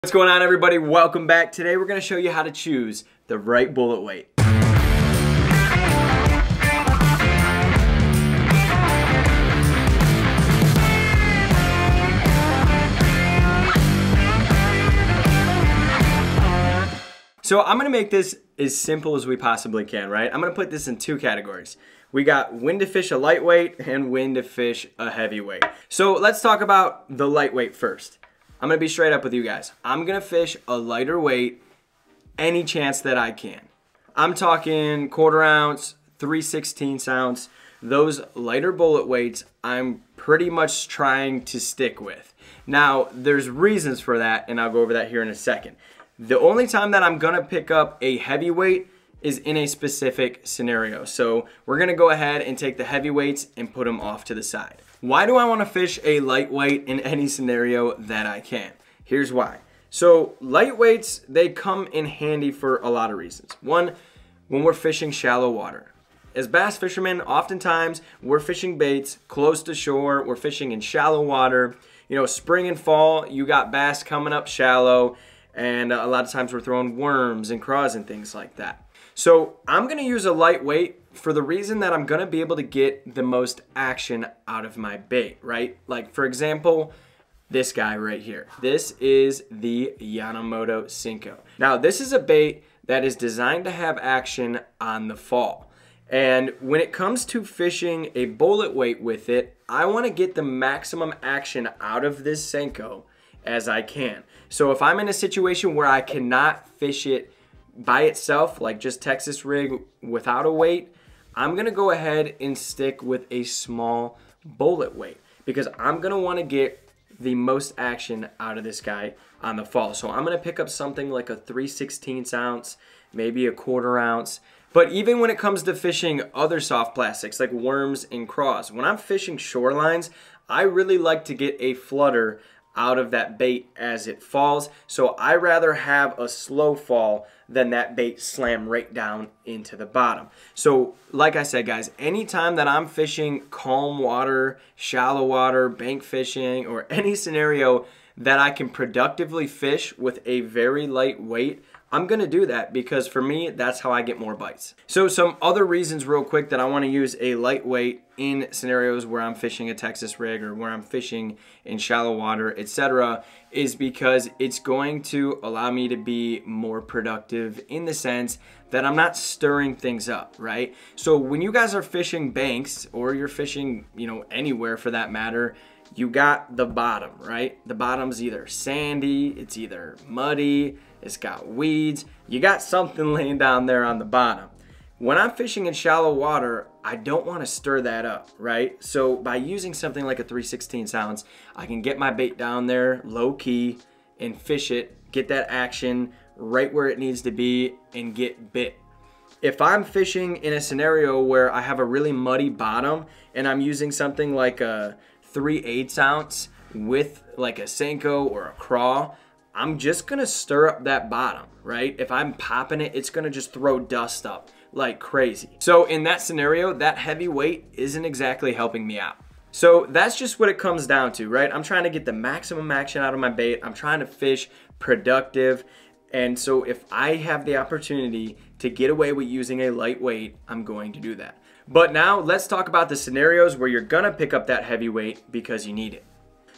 What's going on, everybody? Welcome back. Today we're going to show you how to choose the right bullet weight. So I'm going to make this as simple as we possibly can, right? I'm going to put this in two categories. We got when to fish a lightweight and when to fish a heavyweight. So let's talk about the lightweight first. I'm going to be straight up with you guys. I'm going to fish a lighter weight any chance that I can. I'm talking 1/4 ounce, 3/16 ounce. Those lighter bullet weights I'm pretty much trying to stick with. Now, there's reasons for that, and I'll go over that here in a second. The only time that I'm going to pick up a heavyweight is in a specific scenario. So we're going to go ahead and take the heavyweights and put them off to the side. Why do I want to fish a lightweight in any scenario that I can? Here's why. So lightweights, they come in handy for a lot of reasons. One, when we're fishing shallow water. As bass fishermen, oftentimes we're fishing baits close to shore. We're fishing in shallow water. You know, spring and fall, you got bass coming up shallow, and a lot of times we're throwing worms and craws and things like that. So I'm going to use a lightweight for the reason that I'm going to be able to get the most action out of my bait, right? Like, for example, this guy right here. This is the 𝗙𝗵𝗶𝗹. Now, this is a bait that is designed to have action on the fall. And when it comes to fishing a bullet weight with it, I want to get the maximum action out of this 𝗙𝗵𝗶 as I can. So if I'm in a situation where I cannot fish it by itself, like just Texas rig without a weight, I'm gonna go ahead and stick with a small bullet weight because I'm gonna wanna get the most action out of this guy on the fall. So I'm gonna pick up something like a 3/16 ounce, maybe a 1/4 ounce. But even when it comes to fishing other soft plastics like worms and craws, when I'm fishing shorelines, I really like to get a flutter out of that bait as it falls. So I rather have a slow fall than that bait slam right down into the bottom. So like I said, guys, anytime that I'm fishing calm water, shallow water, bank fishing, or any scenario that I can productively fish with a very light weight, I'm gonna do that because for me, that's how I get more bites. So some other reasons real quick that I wanna use a lightweight in scenarios where I'm fishing a Texas rig or where I'm fishing in shallow water, etc., is because it's going to allow me to be more productive in the sense that I'm not stirring things up, right? So when you guys are fishing banks or you're fishing, you know, anywhere for that matter, you got the bottom, right? The bottom's either sandy, it's either muddy, it's got weeds. You got something laying down there on the bottom. When I'm fishing in shallow water, I don't want to stir that up, right? So by using something like a 3/16 ounce, I can get my bait down there low key and fish it, get that action right where it needs to be and get bit. If I'm fishing in a scenario where I have a really muddy bottom and I'm using something like a 3/8 ounce with like a 𝗙𝗵𝗶 or a craw, I'm just gonna stir up that bottom, right? If I'm popping it, it's gonna just throw dust up like crazy. So in that scenario, that heavy weight isn't exactly helping me out. So that's just what it comes down to, right? I'm trying to get the maximum action out of my bait. I'm trying to fish productive. And so if I have the opportunity to get away with using a lightweight, I'm going to do that. But now let's talk about the scenarios where you're gonna pick up that heavyweight because you need it.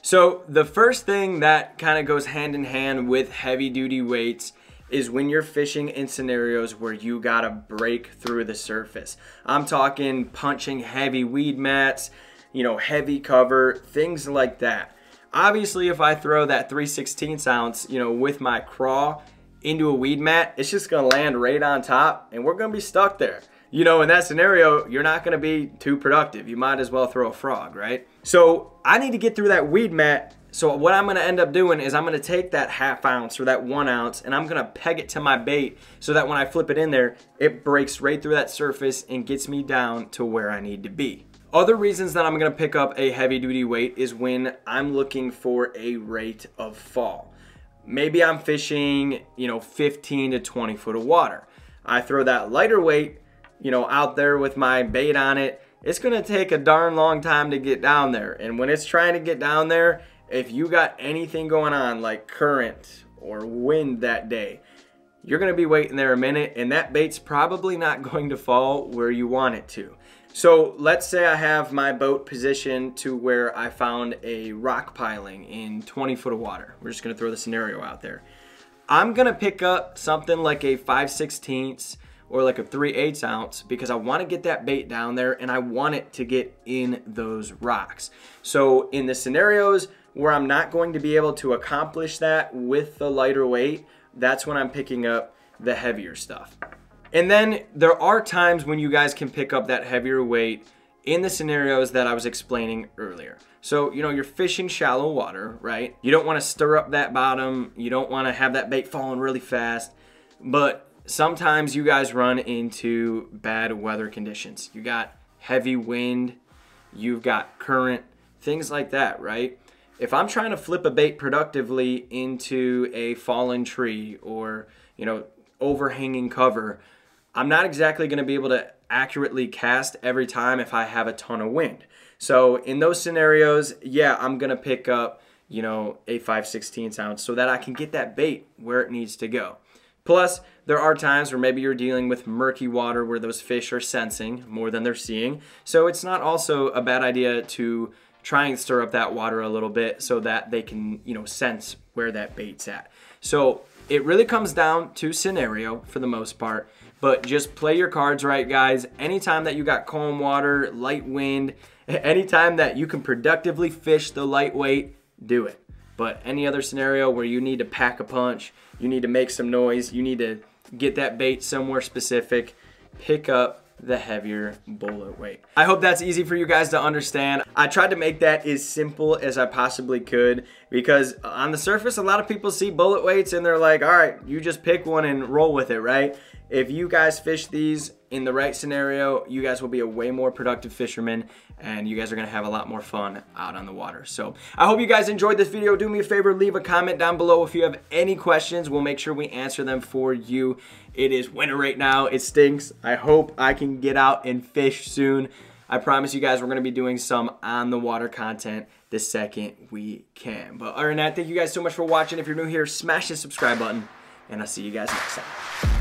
So the first thing that kind of goes hand in hand with heavy duty weights is when you're fishing in scenarios where you gotta break through the surface. I'm talking punching heavy weed mats, you know, heavy cover, things like that. Obviously, if I throw that 3/16 ounce, you know, with my craw into a weed mat, it's just gonna land right on top and we're gonna be stuck there. You know, in that scenario, you're not gonna be too productive. You might as well throw a frog, right? So I need to get through that weed mat. So what I'm gonna end up doing is I'm gonna take that 1/2 ounce or that 1 ounce and I'm gonna peg it to my bait so that when I flip it in there, it breaks right through that surface and gets me down to where I need to be. Other reasons that I'm gonna pick up a heavy duty weight is when I'm looking for a rate of fall. Maybe I'm fishing, you know, 15 to 20 foot of water. I throw that lighter weight, you know, out there with my bait on it. It's gonna take a darn long time to get down there. And when it's trying to get down there, if you got anything going on like current or wind that day, you're gonna be waiting there a minute and that bait's probably not going to fall where you want it to. So let's say I have my boat positioned to where I found a rock piling in 20 foot of water. We're just gonna throw the scenario out there. I'm gonna pick up something like a 5/16 or like a 3/8 ounce because I wanna get that bait down there and I want it to get in those rocks. So in the scenarios where I'm not going to be able to accomplish that with the lighter weight, that's when I'm picking up the heavier stuff. And then there are times when you guys can pick up that heavier weight in the scenarios that I was explaining earlier. So, you know, you're fishing shallow water, right? You don't want to stir up that bottom. You don't want to have that bait falling really fast. But sometimes you guys run into bad weather conditions. You got heavy wind, you've got current, things like that, right? If I'm trying to flip a bait productively into a fallen tree or, you know, overhanging cover, I'm not exactly going to be able to accurately cast every time if I have a ton of wind. So in those scenarios, yeah, I'm going to pick up, you know, a 5/16 ounce so that I can get that bait where it needs to go. Plus, there are times where maybe you're dealing with murky water where those fish are sensing more than they're seeing. So it's not also a bad idea to try and stir up that water a little bit so that they can, you know, sense where that bait's at. So it really comes down to scenario for the most part, but just play your cards right, guys. Anytime that you got calm water, light wind, anytime that you can productively fish the lightweight, do it. But any other scenario where you need to pack a punch, you need to make some noise, you need to get that bait somewhere specific, pick up the heavier bullet weight. I hope that's easy for you guys to understand. I tried to make that as simple as I possibly could because on the surface, a lot of people see bullet weights and they're like, all right, you just pick one and roll with it, right? If you guys fish these in the right scenario, you guys will be a way more productive fisherman and you guys are gonna have a lot more fun out on the water. So I hope you guys enjoyed this video. Do me a favor, leave a comment down below if you have any questions. We'll make sure we answer them for you. It is winter right now. It stinks. I hope I can get out and fish soon. I promise you guys we're gonna be doing some on the water content the second we can. But other than that, thank you guys so much for watching. If you're new here, smash the subscribe button and I'll see you guys next time.